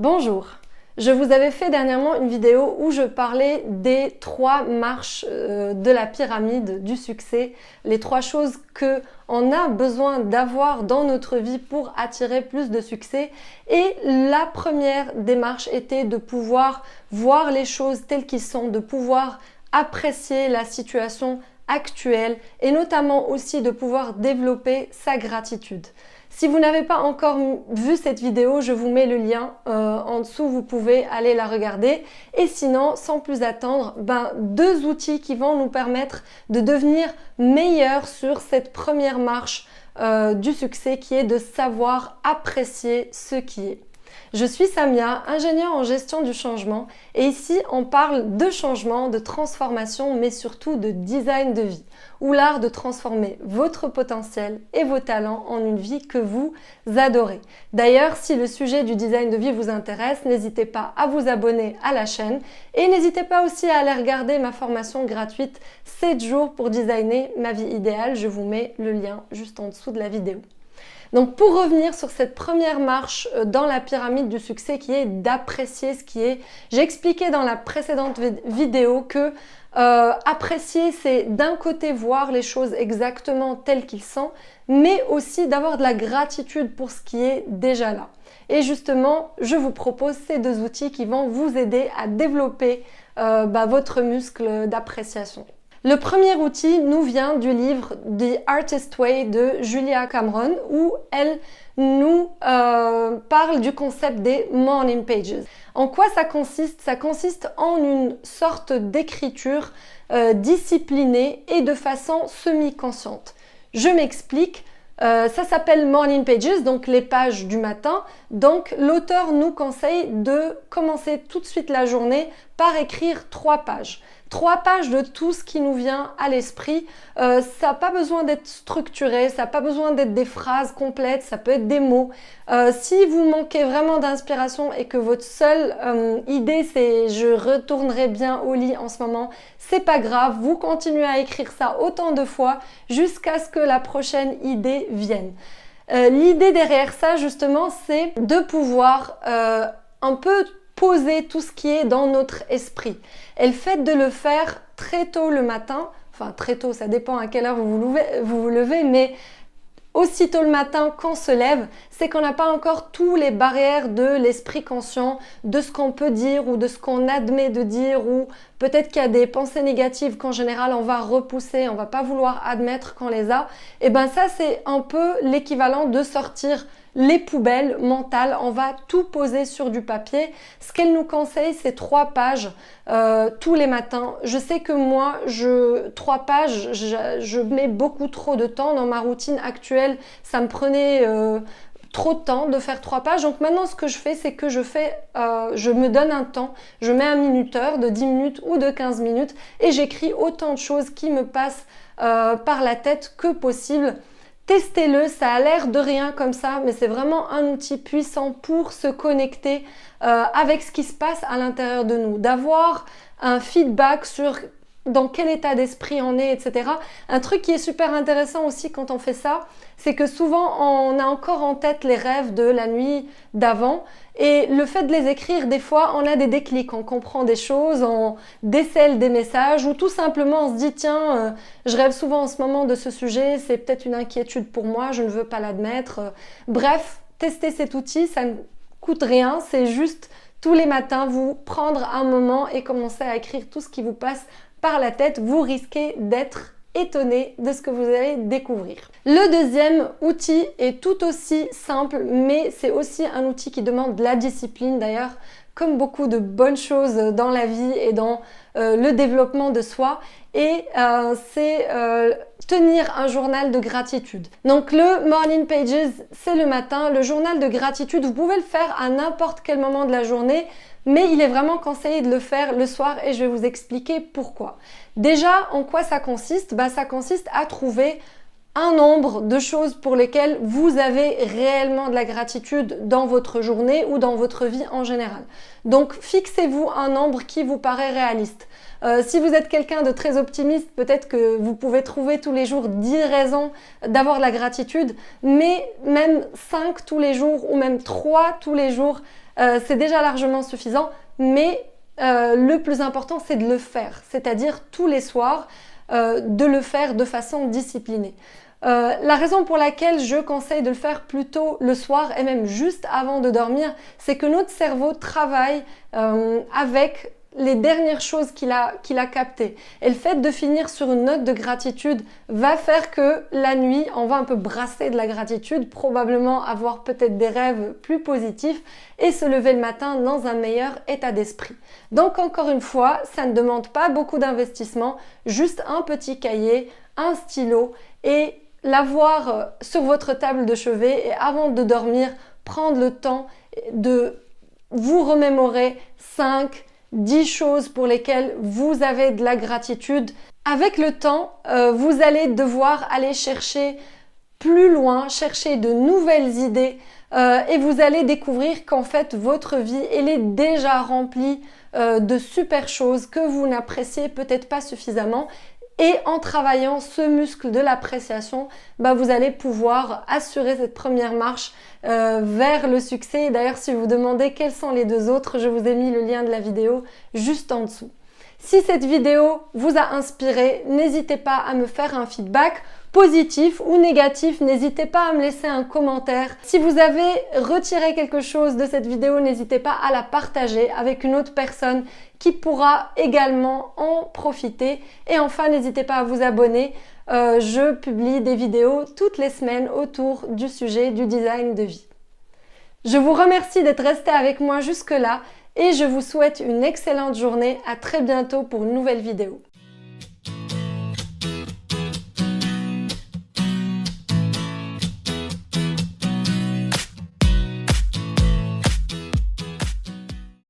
Bonjour, je vous avais fait dernièrement une vidéo où je parlais des 3 marches de la pyramide du succès, les 3 choses qu'on a besoin d'avoir dans notre vie pour attirer plus de succès. Et la première des marches était de pouvoir voir les choses telles qu'elles sont, de pouvoir apprécier la situation actuelle et notamment aussi de pouvoir développer sa gratitude. Si vous n'avez pas encore vu cette vidéo, je vous mets le lien en dessous, vous pouvez aller la regarder. Et sinon, sans plus attendre, 2 outils qui vont nous permettre de devenir meilleurs sur cette première marche du succès qui est de savoir apprécier ce qui est. Je suis Samia, ingénieure en gestion du changement et ici on parle de changement, de transformation mais surtout de design de vie ou l'art de transformer votre potentiel et vos talents en une vie que vous adorez. D'ailleurs, si le sujet du design de vie vous intéresse, n'hésitez pas à vous abonner à la chaîne et n'hésitez pas aussi à aller regarder ma formation gratuite 7 jours pour designer ma vie idéale. Je vous mets le lien juste en dessous de la vidéo. Donc pour revenir sur cette première marche dans la pyramide du succès qui est d'apprécier ce qui est, j'ai expliqué dans la précédente vidéo que apprécier c'est d'un côté voir les choses exactement telles qu'ils sont, mais aussi d'avoir de la gratitude pour ce qui est déjà là. Et justement, je vous propose ces 2 outils qui vont vous aider à développer votre muscle d'appréciation. Le premier outil nous vient du livre The Artist Way de Julia Cameron où elle nous parle du concept des morning pages. En quoi ça consiste? Ça consiste en une sorte d'écriture disciplinée et de façon semi-consciente. Je m'explique. Ça s'appelle Morning Pages, donc les pages du matin. Donc l'auteur nous conseille de commencer tout de suite la journée par écrire 3 pages. 3 pages de tout ce qui nous vient à l'esprit. Ça n'a pas besoin d'être structuré, ça n'a pas besoin d'être des phrases complètes, ça peut être des mots. Si vous manquez vraiment d'inspiration et que votre seule idée c'est « je retournerai bien au lit en ce moment », c'est pas grave, vous continuez à écrire ça autant de fois jusqu'à ce que la prochaine idée vienne. L'idée derrière ça justement c'est de pouvoir un peu poser tout ce qui est dans notre esprit. Et le fait de le faire très tôt le matin, enfin très tôt, ça dépend à quelle heure vous vous levez, mais aussitôt le matin qu'on se lève, c'est qu'on n'a pas encore tous les barrières de l'esprit conscient, de ce qu'on peut dire ou de ce qu'on admet de dire ou peut-être qu'il y a des pensées négatives qu'en général on va repousser, on va pas vouloir admettre qu'on les a. Et ça c'est un peu l'équivalent de sortir les poubelles mentales, on va tout poser sur du papier. Ce qu'elle nous conseille, c'est 3 pages tous les matins. Je sais que moi, 3 pages, je mets beaucoup trop de temps dans ma routine actuelle. Ça me prenait trop de temps de faire 3 pages. Donc maintenant, ce que je fais, c'est que je me donne un temps. Je mets un minuteur de 10 minutes ou de 15 minutes et j'écris autant de choses qui me passent par la tête que possible. Testez-le, ça a l'air de rien comme ça, mais c'est vraiment un outil puissant pour se connecter avec ce qui se passe à l'intérieur de nous, d'avoir un feedback sur dans quel état d'esprit on est, etc. Un truc qui est super intéressant aussi quand on fait ça, c'est que souvent on a encore en tête les rêves de la nuit d'avant et le fait de les écrire, des fois on a des déclics, on comprend des choses, on décèle des messages ou tout simplement on se dit tiens, je rêve souvent en ce moment de ce sujet, c'est peut-être une inquiétude pour moi, je ne veux pas l'admettre. Bref, testez cet outil, ça ne coûte rien, c'est juste tous les matins vous prendre un moment et commencer à écrire tout ce qui vous passe par la tête, vous risquez d'être étonné de ce que vous allez découvrir. Le deuxième outil est tout aussi simple, mais c'est aussi un outil qui demande de la discipline d'ailleurs, comme beaucoup de bonnes choses dans la vie et dans le développement de soi, et c'est tenir un journal de gratitude. Donc le Morning Pages, c'est le matin, le journal de gratitude, vous pouvez le faire à n'importe quel moment de la journée, mais il est vraiment conseillé de le faire le soir et je vais vous expliquer pourquoi. Déjà, en quoi ça consiste? Ça consiste à trouver un nombre de choses pour lesquelles vous avez réellement de la gratitude dans votre journée ou dans votre vie en général. Donc, fixez-vous un nombre qui vous paraît réaliste. Si vous êtes quelqu'un de très optimiste, peut-être que vous pouvez trouver tous les jours 10 raisons d'avoir de la gratitude, mais même 5 tous les jours ou même 3 tous les jours, c'est déjà largement suffisant, mais le plus important, c'est de le faire, c'est-à-dire tous les soirs, de le faire de façon disciplinée. La raison pour laquelle je conseille de le faire plutôt le soir et même juste avant de dormir, c'est que notre cerveau travaille avec les dernières choses qu'il a captées. Et le fait de finir sur une note de gratitude va faire que la nuit, on va un peu brasser de la gratitude, probablement avoir peut-être des rêves plus positifs et se lever le matin dans un meilleur état d'esprit. Donc encore une fois, ça ne demande pas beaucoup d'investissement, juste un petit cahier, un stylo et l'avoir sur votre table de chevet et avant de dormir, prendre le temps de vous remémorer 5-10 choses pour lesquelles vous avez de la gratitude. Avec le temps, vous allez devoir aller chercher plus loin, chercher de nouvelles idées et vous allez découvrir qu'en fait votre vie, elle est déjà remplie de super choses que vous n'appréciez peut-être pas suffisamment. Et en travaillant ce muscle de l'appréciation, vous allez pouvoir assurer cette première marche vers le succès. D'ailleurs, si vous vous demandez quels sont les deux autres, je vous ai mis le lien de la vidéo juste en dessous. Si cette vidéo vous a inspiré, n'hésitez pas à me faire un feedback positif ou négatif, n'hésitez pas à me laisser un commentaire. Si vous avez retiré quelque chose de cette vidéo, n'hésitez pas à la partager avec une autre personne qui pourra également en profiter. Et enfin, n'hésitez pas à vous abonner. Je publie des vidéos toutes les semaines autour du sujet du design de vie. Je vous remercie d'être resté avec moi jusque-là et je vous souhaite une excellente journée. À très bientôt pour une nouvelle vidéo.